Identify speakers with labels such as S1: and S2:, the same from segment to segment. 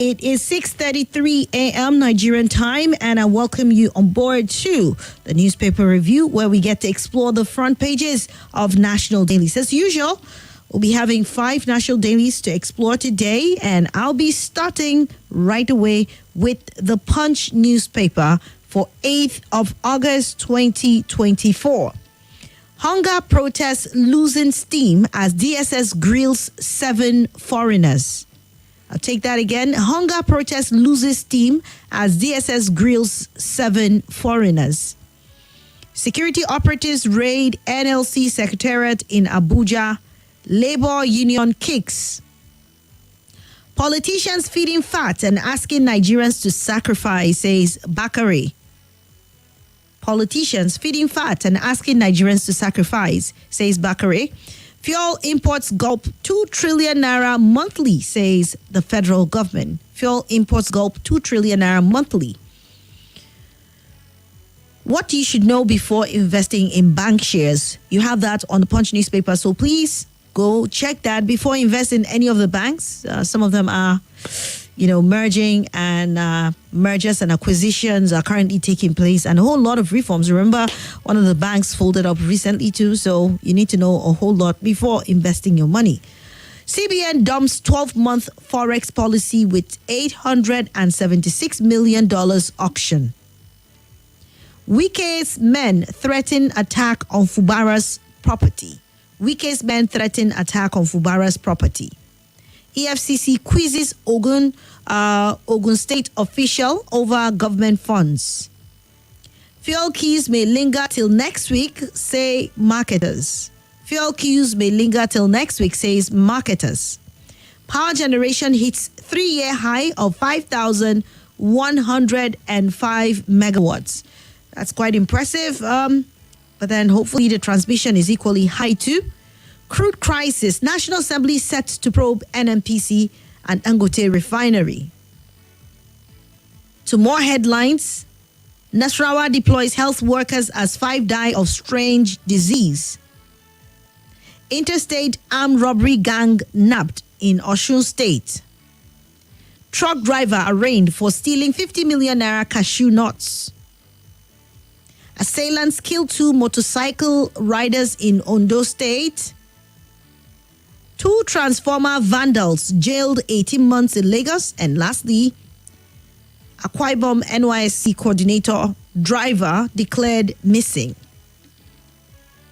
S1: It is 6:33 a.m. Nigerian time, and I welcome you on board to the newspaper review, where we get to explore the front pages of national dailies. As usual, we'll be having 5 national dailies to explore today, and I'll be starting right away with the Punch newspaper for 8th of August 2024. Hunger protests losing steam as DSS grills 7 foreigners. I'll take that again. Hunger protest loses steam as DSS grills 7 foreigners. Security operatives raid NLC Secretariat in Abuja. Labor union kicks. Politicians feeding fat and asking Nigerians to sacrifice, says Bakare. Politicians feeding fat and asking Nigerians to sacrifice, says Bakare. Fuel imports gulp 2 trillion naira monthly, says the federal government. Fuel imports gulp 2 trillion naira monthly. What you should know before investing in bank shares. You have that on the Punch newspaper, so please go check that before investing in any of the banks. Some of them are, merging, and mergers and acquisitions are currently taking place, and a whole lot of reforms. Remember, one of the banks folded up recently too, so you need to know a whole lot before investing your money. CBN dumps 12-month forex policy with $876 million auction. Wike's men threaten attack on Fubara's property. Wike's men threaten attack on Fubara's property. EFCC quizzes Ogun State official over government funds. Fuel queues may linger till next week, say marketers. Fuel queues may linger till next week, says marketers. Power generation hits 3-year high of 5,105 megawatts. That's quite impressive. But then hopefully the transmission is equally high too. Crude crisis. National Assembly set to probe NNPC and Dangote refinery. To more headlines. Nasrawa deploys health workers as 5 die of strange disease. Interstate armed robbery gang nabbed in Osun State. Truck driver arraigned for stealing 50 million naira cashew nuts. Assailants kill 2 motorcycle riders in Ondo State. 2 transformer vandals jailed 18 months in Lagos. And lastly, Akwa Ibom NYSC coordinator driver declared missing.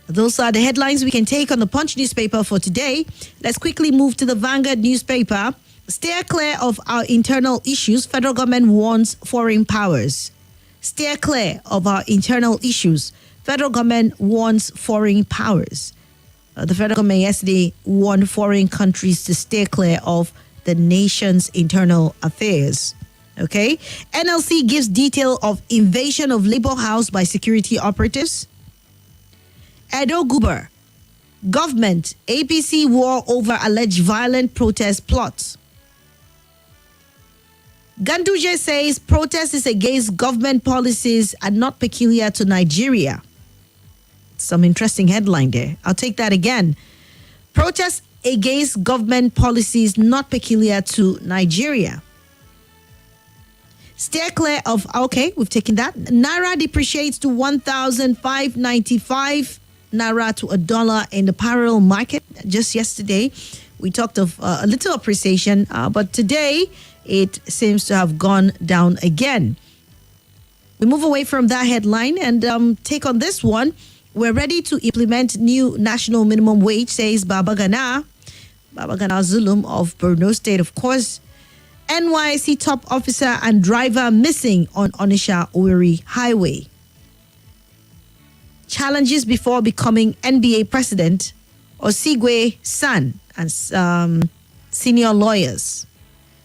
S1: Those are the headlines we can take on the Punch newspaper for today. Let's quickly move to the Vanguard newspaper. Steer clear of our internal issues. Federal government warns foreign powers. Steer clear of our internal issues. Federal government warns foreign powers. The federal government yesterday warned foreign countries to stay clear of the nation's internal affairs. Okay? NLC gives detail of invasion of Labour House by security operatives. Edo Guber. Government, APC war over alleged violent protest plots. Ganduje says protest is against government policies and not peculiar to Nigeria. Some interesting headline there. I'll take that again. Protest against government policies not peculiar to Nigeria. Steer clear of, okay, we've taken that. Naira depreciates to 1,595 Naira to $1 in the parallel market. Just yesterday, we talked of a little appreciation, but today it seems to have gone down again. We move away from that headline and take on this one. We're ready to implement new national minimum wage, says Babagana Zulum of Borno State, of course. NYSC top officer and driver missing on Onitsha-Owerri Highway. Challenges before becoming NBA president, Osigwe San and senior lawyers.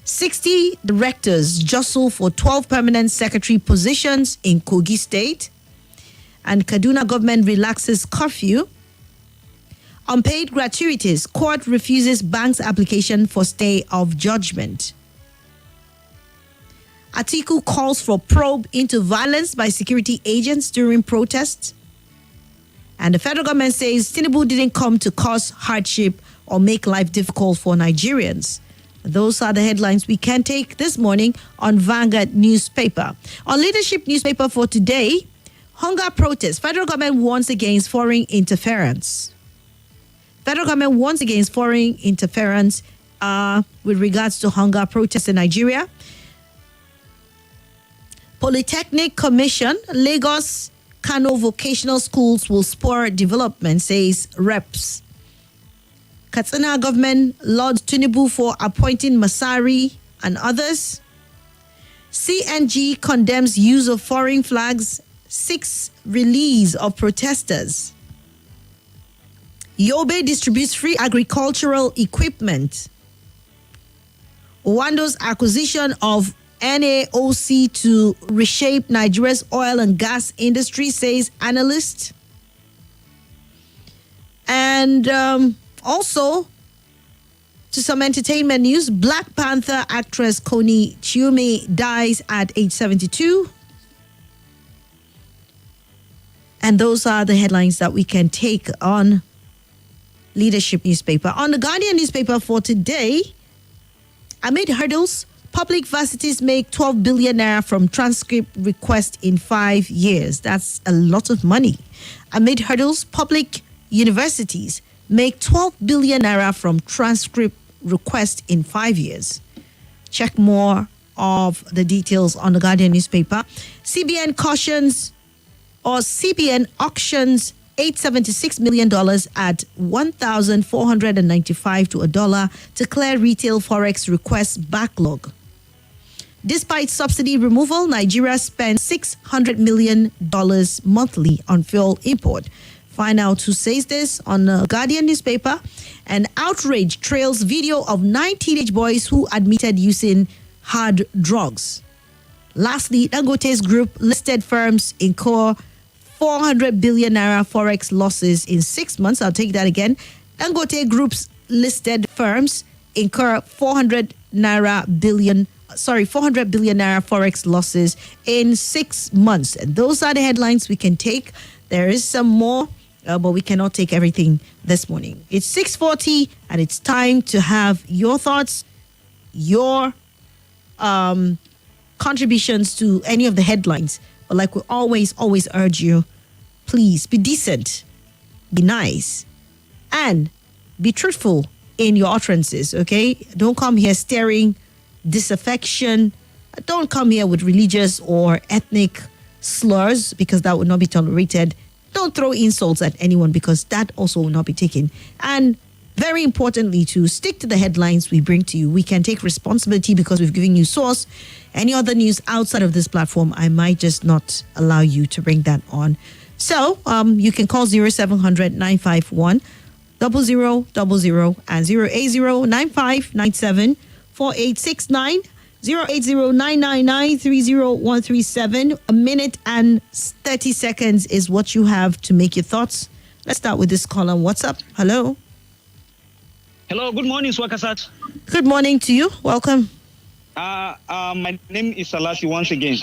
S1: 60 directors jostle for 12 permanent secretary positions in Kogi State. And Kaduna government relaxes curfew. Unpaid gratuities. Court refuses bank's application for stay of judgment. Atiku calls for probe into violence by security agents during protests. And the federal government says Tinubu didn't come to cause hardship or make life difficult for Nigerians. Those are the headlines we can take this morning on Vanguard newspaper. On Leadership newspaper for today, hunger protest. Federal government warns against foreign interference. Federal government warns against foreign interference with regards to hunger protests in Nigeria. Polytechnic Commission, Lagos Kano vocational schools will spur development, says reps. Katsina government lauds Tinubu for appointing Masari and others. CNG condemns use of foreign flags, 6 release of protesters. Yobe distributes free agricultural equipment. Owando's acquisition of NAOC to reshape Nigeria's oil and gas industry, says analyst. And also, to some entertainment news, Black Panther actress Koni Chiume dies at age 72. And those are the headlines that we can take on Leadership newspaper. On the Guardian newspaper for today, amid hurdles, public varsities make 12 billion naira from transcript request in 5 years. That's a lot of money. Amid hurdles, public universities make 12 billion naira from transcript request in 5 years. Check more of the details on the Guardian newspaper. CBN auctions $876 million at 1,495 to $1 to clear retail forex request backlog. Despite subsidy removal, Nigeria spends $600 million monthly on fuel import. Find out who says this on the Guardian newspaper. And outrage trails video of 9 teenage boys who admitted using hard drugs. Lastly, Dangote's group listed firms incur 400 billion naira forex losses in 6 months. I'll take that again. Dangote Group's listed firms incur 400 billion naira forex losses in 6 months. And those are the headlines we can take. There is some more, but we cannot take everything this morning. It's 6:40, and it's time to have your thoughts, your contributions to any of the headlines. But like we always urge you, please be decent, be nice, and be truthful in your utterances, okay? Don't come here stirring disaffection. Don't come here with religious or ethnic slurs, because that would not be tolerated. Don't throw insults at anyone, because that also will not be taken. And very importantly, to stick to the headlines we bring to you. We can take responsibility because we've given you source. Any other news outside of this platform, I might just not allow you to bring that on. So you can call 0700 951 0000 and 080 9597 4869 080 999 30137. A minute and 30 seconds is what you have to make your thoughts. Let's start with this call on WhatsApp. Hello.
S2: Hello, good morning, Swakasat.
S1: Good morning to you. Welcome.
S2: My name is Salashi once again.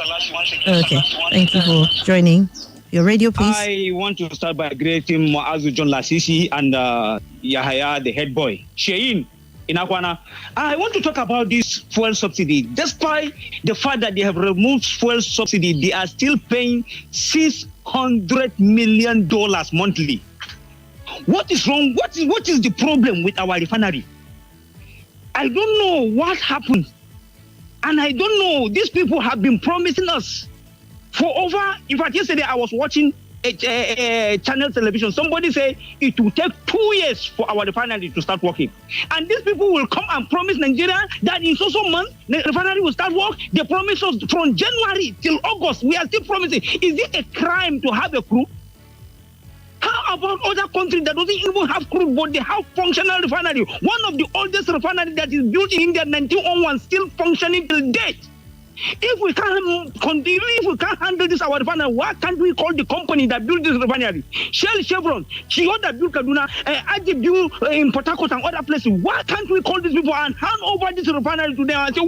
S1: Okay, thank you for joining. Your radio, please.
S2: I want to start by greeting Muazu John Lasisi and Yahaya, the head boy. Shein in Akwana. I want to talk about this fuel subsidy. Despite the fact that they have removed fuel subsidy, they are still paying $600 million monthly. What is wrong? What is the problem with our refinery? I don't know what happened. And I don't know. These people have been promising us for over, in fact, yesterday I was watching a channel television. Somebody said it will take 2 years for our refinery to start working. And these people will come and promise Nigeria that in so month, the refinery will start work. They promise us from January till August. We are still promising. Is it a crime to have a crew? How about other countries that doesn't even have crude, but they have functional refinery? One of the oldest refinery that is built in India, 1901, still functioning till date. If we can't handle this our refinery, why can't we call the company that built this refinery? Shell, Chevron, Chiyoda that built Kaduna, Ajib built in Port Harcourt and other places. Why can't we call these people and hand over this refinery to them and say,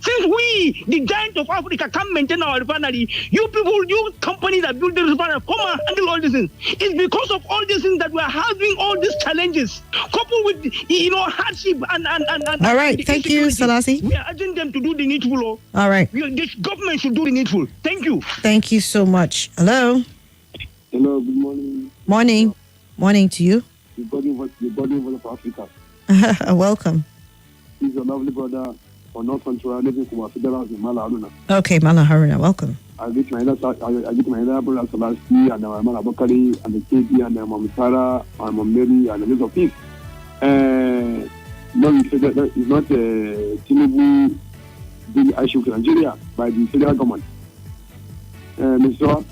S2: since we, the giant of Africa, can't maintain our refinery, you people, you company that built the refinery, come and handle all these things. It's because of all these things that we are having all these challenges, coupled with hardship and
S1: all right, thank you, Salasi.
S2: We are urging them to do the needful.
S1: All right,
S2: the government should do the needful. Thank you.
S1: Thank you so much. Hello.
S3: Hello. Good morning.
S1: Morning to you.
S3: The body of Africa.
S1: Welcome.
S3: He's a lovely brother for North Central living from Federal in Mala Haruna.
S1: Okay, Mala Haruna, welcome.
S3: I get my brother Salasi and my Mala Bakari and the KD and my Sara and my Mary and the list of peace. No, it's not Tinubu being issued to Nigeria by the federal government. Mr.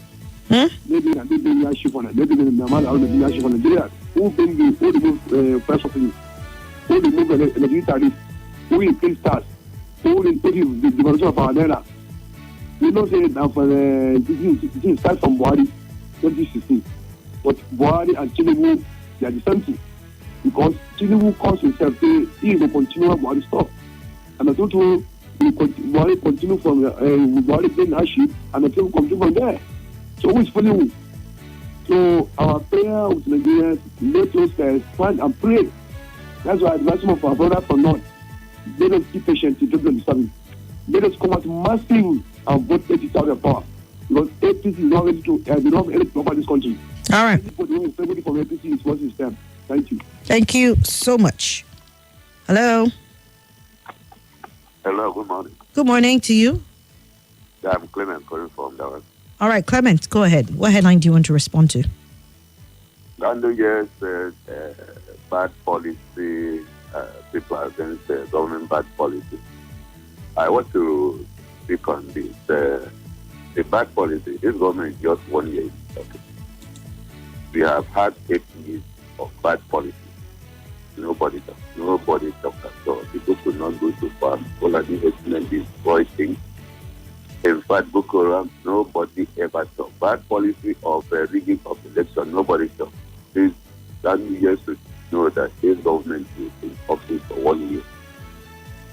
S3: Maybe I did the issue for Nigeria. Maybe the Mala Haruna issue for Nigeria. Who bring the press office? Who remove the military? Who increase tax? Who increase the devolution of our naira? We don't say that for this start from Buhari 2016. But Buhari and Tinubu, they are the same thing. Because Tinubu calls himself, he will continue Buhari stuff. And I thought Buhari continue from Buhari playing hardship, and the people continue from there. So who is following who? So our prayer with Nigerians, let us stand and pray. That's why I advise some of our brothers from North. Let us keep patient to do the service. Let us come out massive and vote APC out of power. Because APC is not ready to over this country.
S1: All right.
S3: Everybody from APC is watching them. Thank you.
S1: Thank you so much. Hello.
S4: Hello, good morning.
S1: Good morning to you.
S4: Yeah, I'm Clement calling from Dallas.
S1: All right, Clement, go ahead. What headline do you want to respond to?
S4: Gandhi said bad policy, people against government bad policy. I want to speak on this. The bad policy, this government is just 1 year. Okay. We have had 8 years of bad policy. Nobody talks at all. People could not go to farm. All of the excellent destroy things. In fact, Boko Haram, nobody ever talked. Bad policy of rigging of election, nobody talked. Please, Gandhi should know that this government is in office for 1 year.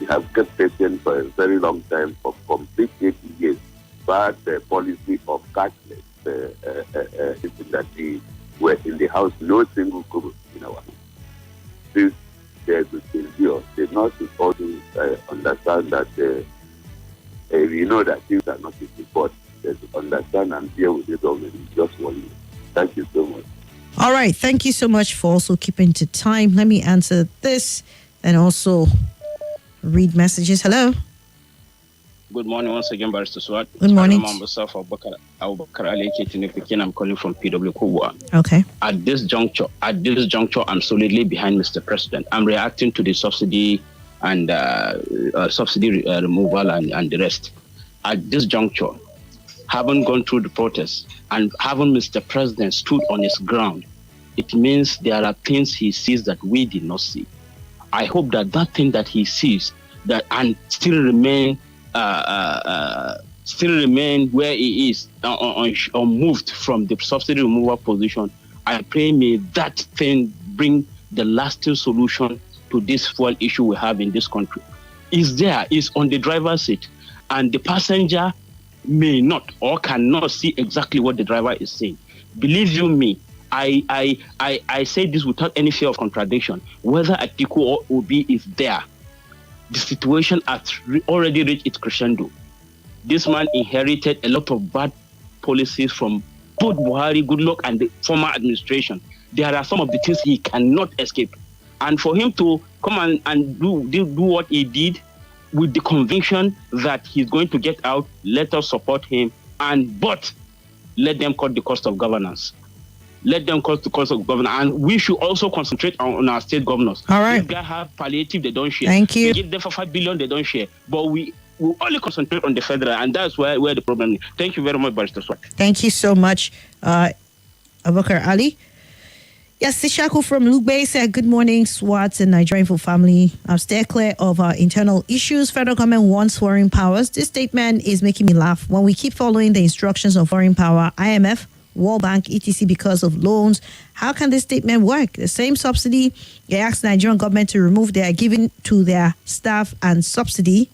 S4: We have kept patient for a very long time, for complete 8 years. Bad policy of cashless, that we were in the house, no single kobo in our house. This, there's a sincere. They not supposed to understand that we know that things are not easy, but they understand and deal with the government in just 1 year. Thank you so much.
S1: All right. Thank you so much for also keeping to time. Let me answer this and also read messages. Hello.
S2: Good morning once again, Barrister Swat.
S1: Good morning.
S2: I'm calling from PW Kubwa.
S1: Okay.
S2: At this juncture, I'm solidly behind Mr. President. I'm reacting to the subsidy and removal and the rest. At this juncture, having gone through the protests and having Mr. President stood on his ground, it means there are things he sees that we did not see. I hope that thing that he sees that and still remain where he is, unmoved from the subsidy removal position. I pray may that thing bring the lasting solution to this fuel issue we have in this country. Is on the driver's seat, and the passenger may not or cannot see exactly what the driver is saying. Believe you me, I say this without any fear of contradiction. Whether Atiku or Obi is there, the situation has already reached its crescendo. This man inherited a lot of bad policies from both Buhari, Goodluck, and the former administration. There are some of the things he cannot escape. And for him to come and do what he did with the conviction that he's going to get out, let us support him. But let them cut the cost of governance. Let them cut the cost of governance. And we should also concentrate on our state governors.
S1: All right.
S2: These guys have palliative, they don't share.
S1: Thank you.
S2: We give them for 5 billion, they don't share. But we only concentrate on the federal, and that's where the problem is. Thank you very much, Barrister Swat.
S1: Thank you so much, Abubakar Ali. Yes, Sishaku from Luke Bay said, good morning, SWAT and Nigerian full family. Stay clear of our internal issues. Federal government wants foreign powers. This statement is making me laugh. When we keep following the instructions of foreign power, IMF, World Bank, etc., because of loans, how can this statement work? The same subsidy they asked Nigerian government to remove, they are giving to their staff and subsidiary.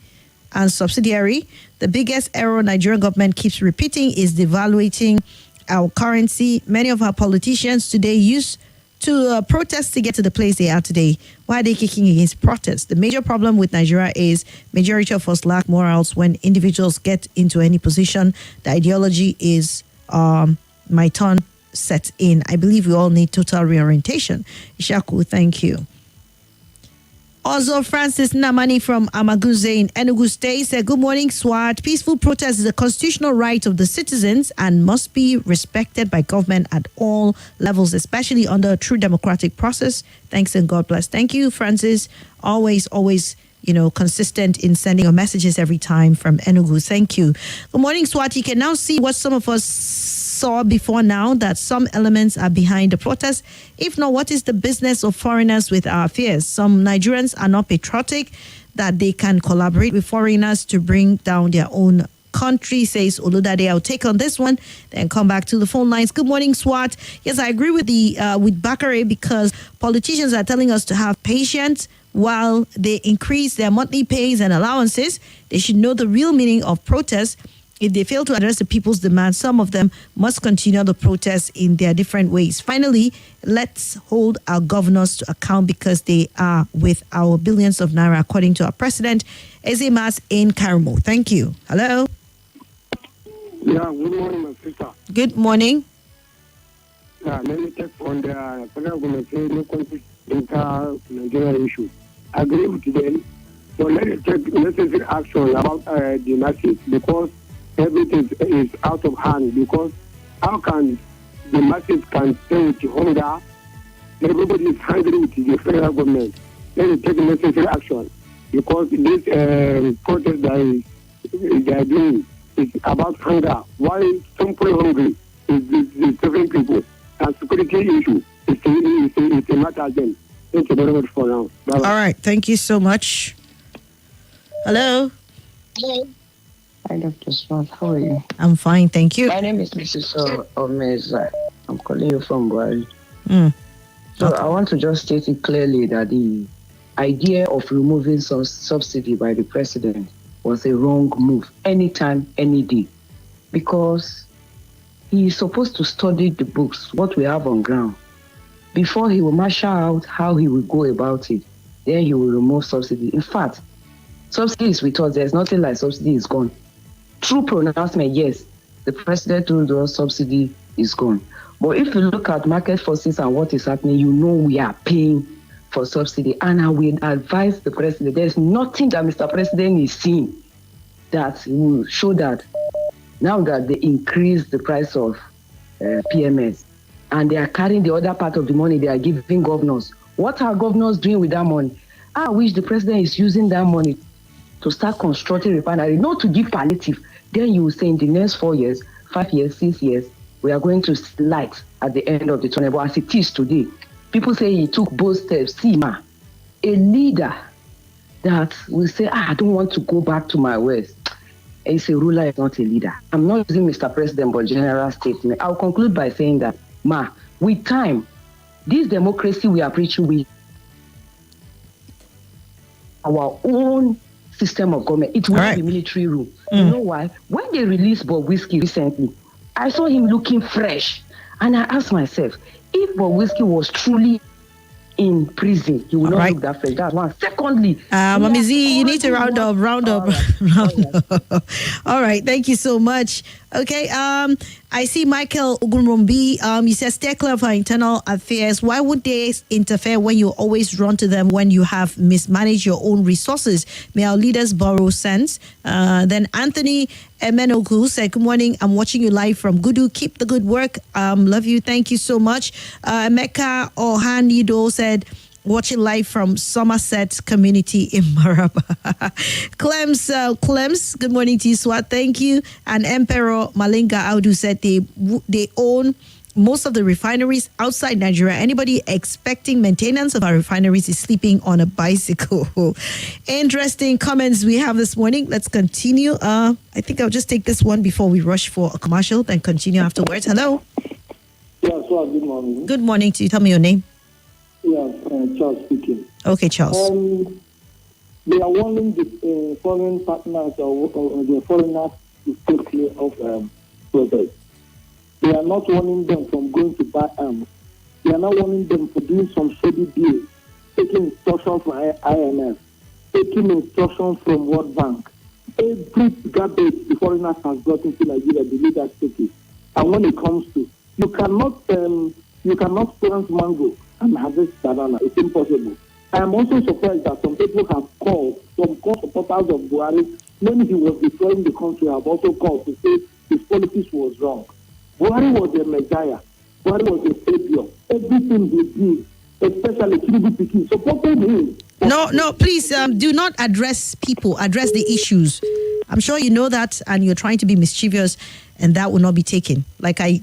S1: The biggest error Nigerian government keeps repeating is devaluating our currency. Many of our politicians today use to protest to get to the place they are today. Why are they kicking against protests? The major problem with Nigeria is majority of us lack morals. When individuals get into any position, the ideology is my turn set in. I believe we all need total reorientation. Ishaku, thank you. Also, Francis Namani from Amaguze in Enugu State said, good morning, SWAT. Peaceful protest is a constitutional right of the citizens and must be respected by government at all levels, especially under a true democratic process. Thanks and God bless. Thank you, Francis. Always, consistent in sending your messages every time from Enugu. Thank you. Good morning, SWAT. You can now see what some of us saw before now, that some elements are behind the protest. If not, what is the business of foreigners with our affairs? Some Nigerians are not patriotic that they can collaborate with foreigners to bring down their own country, says Oludade. I'll take on this one, then come back to the phone lines. Good morning, SWAT. Yes, I agree with with Bakare, because politicians are telling us to have patience while they increase their monthly pays and allowances. They should know the real meaning of protest. If they fail to address the people's demands, some of them must continue the protest in their different ways. Finally, let's hold our governors to account, because they are with our billions of naira, according to our president, Ezemas in Karamo. Thank you. Hello.
S3: Yeah, good morning, my sister.
S1: Good morning.
S3: Let me take on the federal government no conflict Nigeria issue. I agree with them, but let us take necessary action about the masses, because everything is out of hand. Because how can the masses can stay with hunger? Everybody is hungry with the federal government. Let us take necessary action, because this protest that they are doing is about hunger. Why some people hungry is different people, and security issue is a matter again. Thank you very much for now. Bye-bye.
S1: All right. Thank you so much. Hello.
S5: Hi, Dr. Swat. How are you?
S1: I'm fine. Thank you.
S5: My name is Mrs. Omeza. I'm calling you from Buhari. So
S1: Okay.
S5: I want to just state it clearly that the idea of removing some subsidy by the president was a wrong move anytime, any day, because he is supposed to study the books, what we have on ground, before he will marshal out how he will go about it. Then he will remove subsidy. In fact, subsidy is with us. There's nothing like subsidy is gone. True pronouncement, yes, the president told us subsidy is gone. But if you look at market forces and what is happening, you know we are paying for subsidy. And I will advise the president, there's nothing that Mr. President is seeing that will show that now that they increase the price of PMS and they are carrying the other part of the money they are giving governors. What are governors doing with that money? I wish the president is using that money to start constructing refinery, not to give palliative. Then you will say in the next 4 years, 5 years, 6 years, we are going to see light at the end of the tunnel. But as it is today, people say he took bold steps. See, a leader that will say, I don't want to go back to my ways. It's a ruler, is not a leader. I'm not using Mr. President, but general statement. I'll conclude by saying that, with time, this democracy we are preaching with our own system of government, it will not be military rule. You know why? When they released Bob Whiskey recently, I saw him looking fresh. And I asked myself, if Bob Whiskey was truly in prison, he would not look that fresh. That's one. Secondly,
S1: Mami Z, you need to round up. All right. Thank you so much. Okay. I see Michael Ogunrumbi. He says, stay clear of our internal affairs. Why would they interfere when you always run to them when you have mismanaged your own resources? May our leaders borrow sense? Then Anthony Emenogu said, good morning. I'm watching you live from Gudu. Keep the good work. Love you. Thank you so much. Emeka Ohanido said, watching live from Somerset community in Maraba. Clems, good morning to you, Swat. Thank you. And Emperor Malinga Audu said they own most of the refineries outside Nigeria, anybody expecting maintenance of our refineries is sleeping on a bicycle. Interesting comments we have this morning. Let's continue. I think I'll just take this one before we rush for a commercial, then continue afterwards. Hello.
S6: Yeah, so good morning.
S1: Good morning to you. Tell me your name.
S6: Yeah, Charles speaking.
S1: Okay, Charles.
S6: They are warning the foreign partners or the foreigners to stay clear of protests. They are not warning them from going to buy arms. They are not warning them for doing some shady deals, taking instructions from IMF, taking instructions from World Bank. Every garbage the foreigners has brought into Nigeria, the leaders take it. And when it comes to, you cannot plant mango and harvest banana. It's impossible. I am also surprised that some people have called, some supporters of Buhari, when he was destroying the country, have also called to say his politics was wrong. Buhari was a messiah. Buhari was a savior. Everything he did, especially Tinubu Pikin, supported him.
S1: No, please do not address people. Address the issues. I'm sure you know that, and you're trying to be mischievous, and that will not be taken. Like I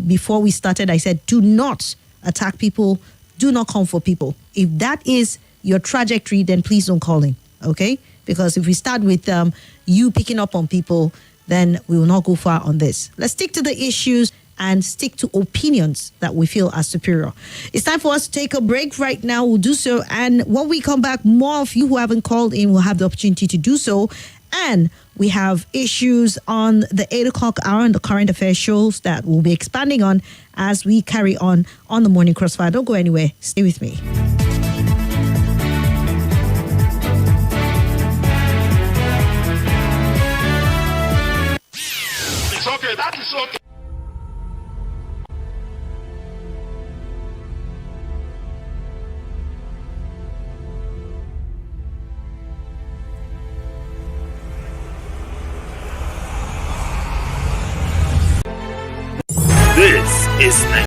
S1: before we started, I said, do not attack people. Do not come for people. If that is your trajectory, then please don't call in. Okay? Because if we start with you picking up on people, then we will not go far on this. Let's stick to the issues and stick to opinions that we feel are superior. It's time for us to take a break right now. We'll do so. And when we come back, more of you who haven't called in will have the opportunity to do so. And we have issues on the 8 o'clock hour and the current affairs shows that we'll be expanding on as we carry on the Morning Crossfire. Don't go anywhere. Stay with me.
S7: It's okay. That is okay.
S8: This is